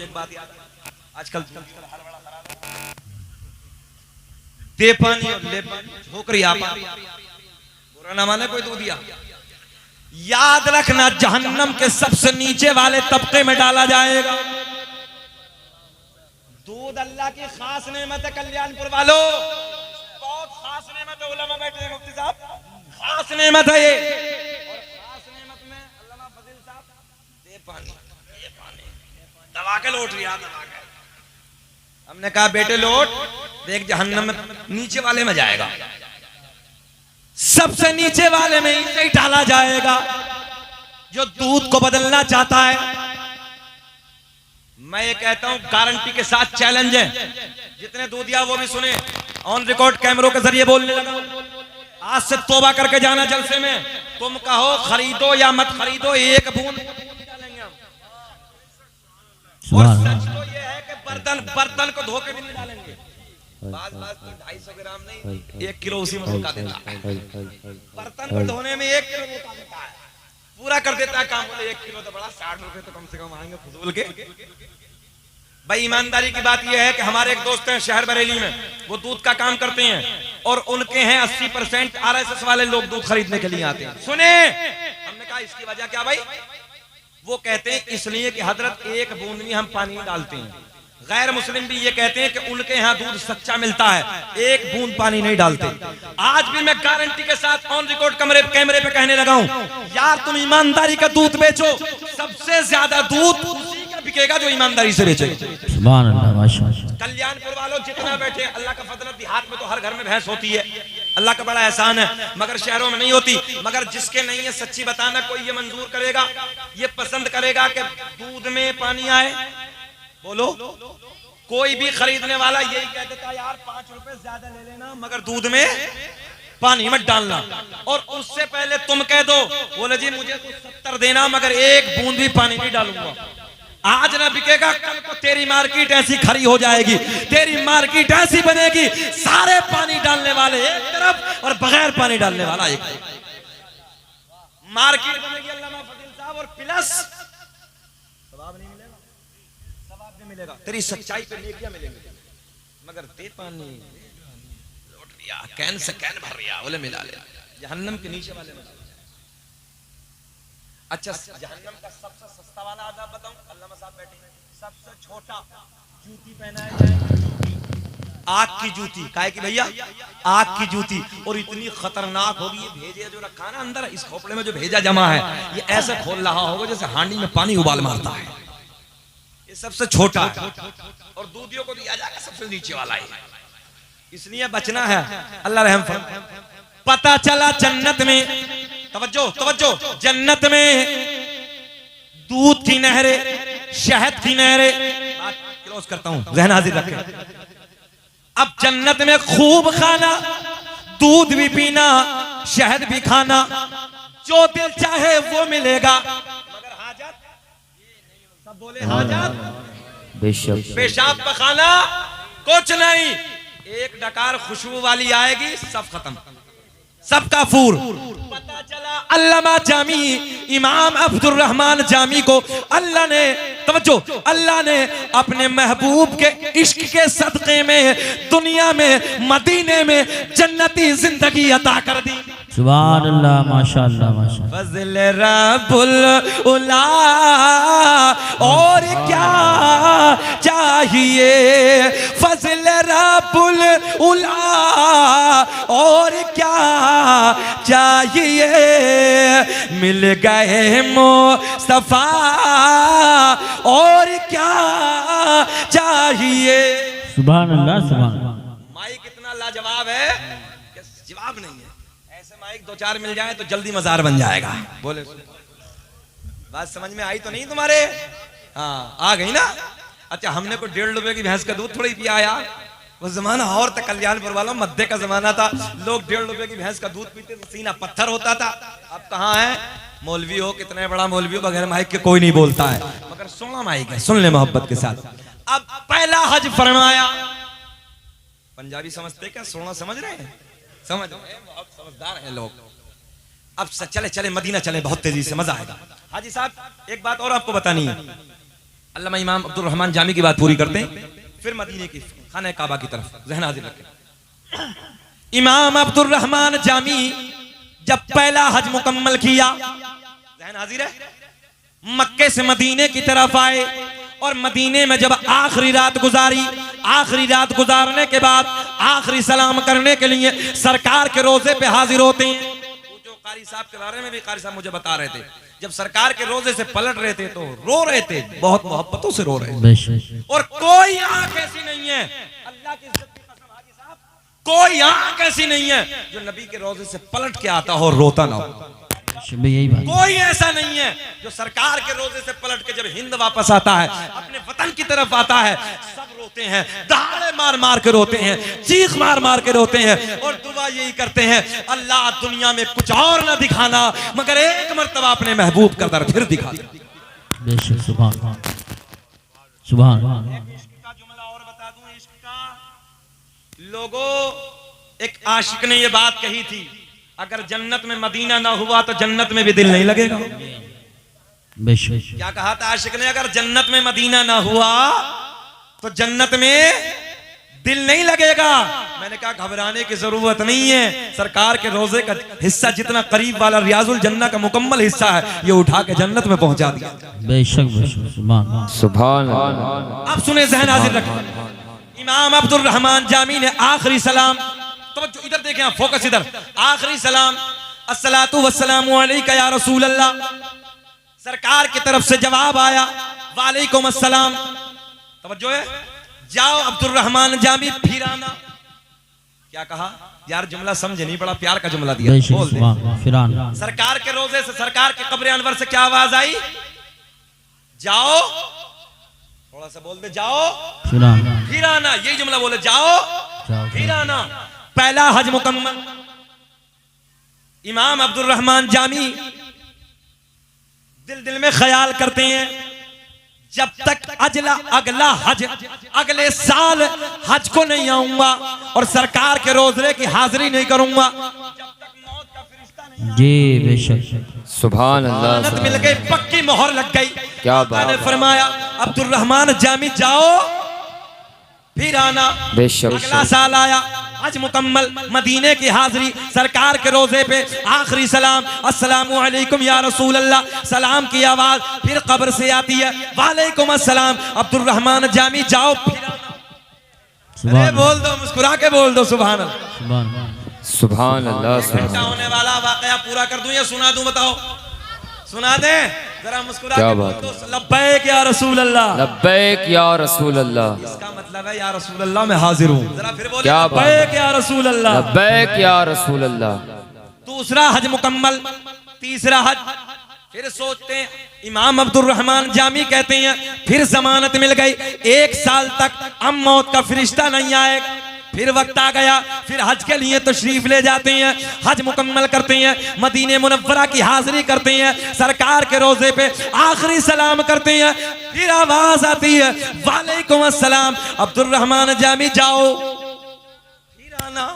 एक बात याद आजकल दे पानी और ले पानी ठोकरी आ पानी बुरा ना माने कोई दूध दिया। याद रखना जहन्नम के सबसे नीचे वाले तबके में डाला जाएगा। दूध अल्लाह की खास नेमत है कल्याणपुर वालों, बहुत खास नेमत है। उलमा बैठे हैं मुफ्ती साहब, खास नेमत है ये। और खास नेमत में अल्लामा फजील साहब दे पानी दबा के लौट लिया, दबा के। हमने कहा बेटे लौट देख जहन्नम में नीचे वाले में जाएगा, सबसे नीचे वाले में ही डाला जाएगा। जो दूध को बदलना चाहता है, मैं ये कहता हूं गारंटी के साथ चैलेंज है, जितने दूध दिया वो भी सुने, ऑन रिकॉर्ड कैमरों के जरिए बोलने लगा। आज से तौबा करके जाना जलसे में, तुम कहो खरीदो या मत खरीदो, एक बूंद डालेंगे हम। और सच तो ये है कि बर्तन को धोके भी नहीं डालेंगे। बात तो 250 ग्राम नहीं, 1 किलो उसी में धोखा देता है। बर्तन को धोने में 1 किलो धोखा देता है, पूरा कर देता है काम। बोले 1 किलो तो बड़ा, 60 रुपए तो कम से कम आएंगे फजूल के। भाई ईमानदारी की बात यह है कि हमारे एक दोस्त हैं शहर बरेली में, वो दूध का काम करते हैं और उनके हैं 80% RSS वाले लोग दूध खरीदने के लिए आते हैं। सुने, हमने कहा इसकी वजह क्या भाई? वो कहते हैं इसलिए कि हजरत एक बूंद में हम पानी डालते हैं। गैर मुस्लिम भी ये कहते हैं कि उनके यहाँ दूध सच्चा मिलता है, एक बूंद पानी नहीं डालते। आज भी मैं गारंटी के साथ ऑन रिकॉर्ड कैमरे पे कहने लगा हूं, यार तुम ईमानदारी का दूध बेचो, सबसे ज्यादा दूध उसी का बिकेगा जो ईमानदारी से बेचेगा। सुभान अल्लाह, माशाअल्लाह। कल्याणपुर वालों जितना बैठे, अल्लाह का फजल, देहात में तो हर घर में भैंस होती है, अल्लाह का बड़ा एहसान है, मगर शहरों में नहीं होती। मगर जिसके नहीं है सच्ची बताना, कोई ये मंजूर करेगा, ये पसंद करेगा कि दूध में पानी आए? बोलो, कोई भी खरीदने वाला यही कह देता है यार 5 रुपए ज्यादा ले लेना मगर दूध में पानी मत डालना। और उससे पहले तुम कह दो, बोले जी मुझे तो 70 देना मगर एक बूंद भी पानी नहीं डालूंगा। आज ना बिकेगा, कल को तेरी मार्केट ऐसी खड़ी हो जाएगी, तेरी मार्केट ऐसी बनेगी, सारे पानी डालने वाले एक तरफ और बगैर पानी डालने वाला एक तरफ मार्केट बनेगी। अल्लामा फजील साहब, और प्लस सवाब नहीं मिलेगा, सवाब नहीं मिलेगा, तेरी सच्चाई पे नेकियां मिलेंगी। मगर दे पानी लौट लिया, कैन से कैन भर लिया, बोले मिला ले, जहन्नम के नीचे वाले में। अच्छा, जहन्नम का सबसे सस्ता वाला आजाब बताऊं? अल्लामा साहब बैठे हैं, सबसे छोटा जूती पहनाया जाए, आग की जूती। काहे की भैया? आग की जूती। और इतनी खतरनाक होगी, ये भेजे जो रखा ना अंदर, इस खोपड़े में जो भेजा जमा है, ये ऐसे खोल रहा होगा जैसे हांडी में पानी उबाल मारता है। ये सबसे छोटा है, और दूधियों को दिया जाएगा सबसे नीचे वाला है, इसलिए बचना है। अल्लाह रहम फरमाए। पता चला जन्नत में, तवज्जो तवज्जो, जन्नत में दूध की नहरें, शहद की नहरें। बात क्लोज करता हूं, ज़हन हाजिर रखें। अब जन्नत में खूब खाना, दूध भी पीना, शहद भी खाना, जो दिल चाहे वो मिलेगा, मगर हाजत, सब बोले हाजत, पेशाब पखाना कुछ नहीं। एक डकार खुशबू वाली आएगी, सब खत्म, सबका फूर। पता चला अल्लामा जामी, इमाम अब्दुर रहमान जामी को अल्लाह ने, तवज्जो, अल्लाह ने अपने महबूब के इश्क के सदक़े में दुनिया में, मदीने में जन्नती जिंदगी अता कर दी। सुभान अल्लाह, माशाअल्लाह, माशाअल्लाह। फज़ल रब्बुल उला, और क्या चाहिए? फज़ल रब्बुल उला, और क्या चाहिए? मिल गए मुस्तफा, और क्या चाहिए? सुभान अल्लाह, सुभान अल्लाह। माइक इतना लाजवाब है कि जवाब नहीं है। ऐसे माइक 2-4 मिल जाए तो जल्दी मजार बन जाएगा। बोले, बात समझ में आई तो नहीं तुम्हारे? हाँ, आ गई ना? अच्छा, हमने को 1.5 रुपए की भैंस का दूध थोड़ी पिया यार। वो जमाना और था, कल्याणपुर वालों, मध्य का जमाना था, लोग 1.5 रुपए की भैंस का दूध पीते तो सीना पत्थर होता था। अब कहाँ है? मौलवी हो, कितने बड़ा मौलवी हो, बगैर माइक के कोई नहीं बोलता है, मगर सोना माइक है, सुन ले मोहब्बत के साथ। अब पहला हज फरमाया। पंजाबी समझते क्या? सोना समझ रहे हैं? समझ बहुत समझदार हैं लोग। अब चले चले मदीना चले, बहुत तेजी से, मजा आएगा। हाजी साहब, एक बात और आपको बतानी है, अल्लामा इमाम अब्दुल रहमान जामी की बात पूरी करते हैं, फिर मदीने की खाने काबा की तरफ ज़हन हाजिर रखें। इमाम अब्दुल रहमान जामी जब पहला हज मुकम्मल किया, ज़हन हाजिर है, मक्के से मदीने की तरफ आए और मदीने में जब आखिरी रात गुजारी, आखिरी रात गुजारने के बाद आखिरी सलाम करने के लिए सरकार के रोजे पे हाजिर होते हैं। जो कारी साहब के बारे में भी कारी साहब मुझे बता रहे थे, जब सरकार के रोजे से पलट रहे थे तो रो रहे थे, बहुत मोहब्बतों से रो रहे थे। और कोई आंख ऐसी नहीं है, अल्लाह की इज्जत की कसम हाजी साहब, कोई आंख ऐसी नहीं है जो नबी के रोजे से पलट के आता हो और रोता ना हो। यही बात, कोई ऐसा नहीं है जो सरकार के रोजे से पलट के जब हिंद वापस आता है, अपने वतन की तरफ आता है, सब रोते हैं, दहाड़े मार मार के रोते हैं, चीख मार मार के रोते हैं और दुआ यही करते हैं, अल्लाह दुनिया में कुछ और ना दिखाना मगर एक मर्तबा अपने महबूब का दर फिर दिखा दे। बेशक, सुभान सुभान। इश्क का जुमला और बता दूं, इश्क का लोगों, एक आशिक ने ये बात कही थी, अगर जन्नत में मदीना ना हुआ तो जन्नत में भी दिल नहीं लगेगा। बेशक, क्या कहा था आशिक ने, अगर जन्नत में मदीना ना हुआ तो जन्नत में दिल नहीं लगेगा। मैंने कहा घबराने की जरूरत नहीं है, सरकार के रोजे का हिस्सा जितना करीब वाला रियाजुल जन्नत का मुकम्मल हिस्सा है, ये उठा के जन्नत में पहुंचा दिया। बेशक बेशक, सुभान सुभान। अब सुने, ज़हन हाजिर रखें, इमाम अब्दुल रहमान जामी ने आखिरी सलाम, तो इधर देखें आप, फोकस इधर, आखिरी सलाम, अस्सलातु वस्सलामु अलैका या रसूल अल्लाह, सरकार की तरफ से जवाब आया वालेकुम अस्सलाम। तवज्जो है, जाओ अब्दुल रहमान जामी फिर आना। क्या कहा यार, जुमला समझे नहीं, बड़ा प्यार का जुमला दिया, बोल दे फिर आना। सरकार के रोजे से, सरकार के कब्र अनवर से क्या आवाज आई, जाओ, थोड़ा सा बोल दे, जाओ फिर आना, फिर आना, यही जुमला बोले, जाओ फिर आना। पहला हज मुकम्मल, इमाम अब्दुल रहमान जामी दिल दिल में ख्याल करते हैं, जब तक अगला हज, अगले साल हज को नहीं आऊंगा और सरकार के रोजे की हाजिरी नहीं करूंगा, जब तक मौत का फरिश्ता नहीं। जी बेशक, सुभान अल्लाह। मिल गई, पक्की मोहर लग गई। क्या बात ने फरमाया अब्दुल रहमान जामी जाओ फिर आना। बेशक, अगला साल आया, हज मुकम्मल, मदीने की हाजिरी, सरकार के रोजे पे आखिरी सलाम, अस्सलामु अलैकुम या रसूल अल्लाह, सलाम की आवाज फिर कब्र से आती है, वालेकुम अस्सलाम। अब्दुल रहमान जामी जाओ फिर आना। अरे बोल दो, मुस्कुरा के बोल दो, सुभान अल्लाह, सुभान अल्लाह। घंटा होने वाला वाकया पूरा कर दूं या सुना दूं, बताओ, सुना दे जरा, मुस्कुरा के बोल दो, लब्बैक या रसूल अल्लाह, लब्बैक या रसूल अल्लाह। इसका मतलब है या रसूल अल्लाह मैं हाजिर हूँ। जरा फिर बोले, क्या बात, लब्बैक या रसूल अल्लाह, लब्बैक या रसूल अल्लाह। दूसरा हज मुकम्मल, तीसरा हज, फिर सोचते हैं, इमाम अब्दुल रहमान जामी कहते हैं फिर जमानत मिल गई, एक साल तक अब मौत का फरिश्ता नहीं आएगा। फिर वक्त आ गया, फिर हज के लिए तशरीफ ले जाते हैं, हज मुकम्मल करते हैं, मदीने मुनव्वरा की हाजिरी करते हैं, सरकार के रोजे पे आखिरी सलाम करते हैं, फिर आवाज आती है वालेकुम अस्सलाम। अब्दुल रहमान जामी जाओ फिर आना।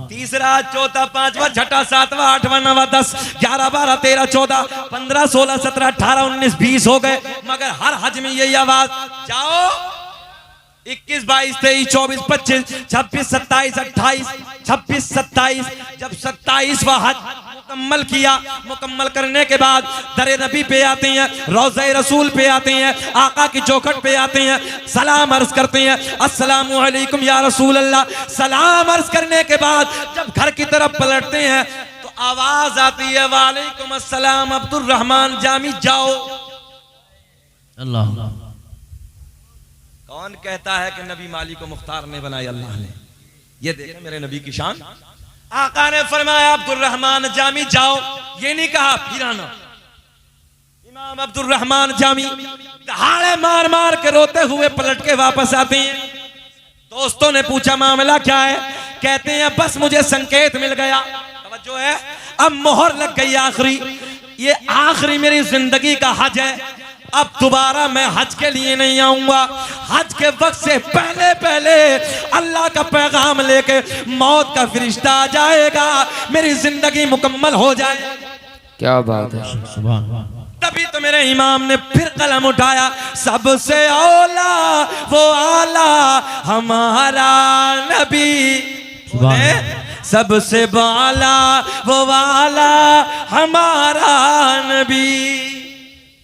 तीसरा, चौथा, पांचवा, छठा, सातवां, आठवां, नवा, 10, 11, 12, 13, 14, 15, 16, 17, 18, 19, 20 हो गए, मगर हर हज में यही आवाज, जाओ 21, 22, 23, 24, 25, 26, 27, 28, 26, 27, जब 27वां हज मुकम्मल किया, मुकम्मल करने के बाद दरे नबी पे आते हैं, रोज़े रसूल पे आते हैं, आका की चौखट पे आते हैं, सलाम अर्ज करते हैं, अस्सलामु अलैकुम या रसूल अल्लाह। सलाम अर्ज करने के बाद जब घर की तरफ पलटते हैं तो आवाज आती है वालेकुम अस्सलाम अब्दुल रहमान जामी जाओ। अल्लाह, कौन कहता है कि नबी माली को मुख्तार ने बनाया? अल्लाह ने। ये देखें मेरे नबी की शान। आका ने फरमाया अब्दुल रहमान जामी जाओ, ये नहीं कहा फिर आना। इमाम अब्दुल रहमान जामी दहाड़े मार मार के रोते हुए पलट के वापस आते हैं। दोस्तों ने पूछा मामला क्या है? कहते हैं बस मुझे संकेत मिल गया, तवज्जो है, अब मोहर लग गई आखिरी, ये आखिरी मेरी जिंदगी का हज है, अब दोबारा मैं हज के लिए नहीं आऊंगा। हज के वक्त से पहले पहले अल्लाह का पैगाम लेके मौत का फरिश्ता आ जाएगा, मेरी जिंदगी मुकम्मल हो जाएगी। क्या बात है, तभी तो मेरे इमाम ने फिर कलम उठाया, सबसे औला वो आला हमारा नबी, बोले सबसे बाला वो वाला हमारा नबी।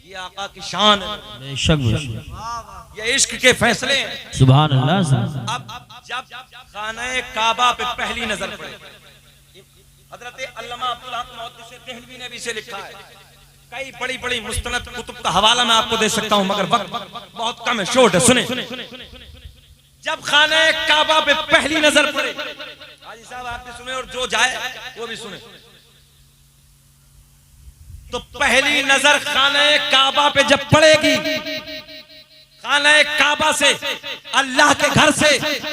ये आका की शान है, बेशक बेशक। ये इश्क के फैसले हैं। सुभान अल्लाह। अब जब खाने काबा पे पहली नजर पड़े, हजरत अल्लामा अब्दुल हक मुहद्दिस देहलवी ने भी इसे लिखा है, कई बड़ी बड़ी मुस्तनद कुतुब का हवाला मैं आपको दे सकता हूं मगर वक्त बहुत कम है, शॉर्ट है, सुने। जब खाने काबा पे पहली नजर पड़े, हाजी साहब आपने सुने और जो जाए वो भी सुने, तो पहली नजर खाने काबा पे जब पड़ेगी, खाने काबा से अल्लाह के घर से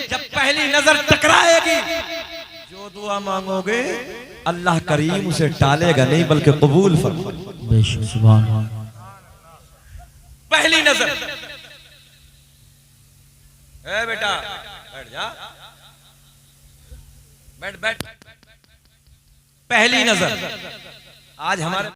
जब पहली नजर टकराएगी, जो दुआ मांगोगे अल्लाह करीम उसे टालेगा नहीं बल्कि कबूल फरमाएगा। बेशक सुभान अल्लाह। पहली नजर, ए बेटा बैठ जा, बैठ बैठ। पहली नजर आज हमारे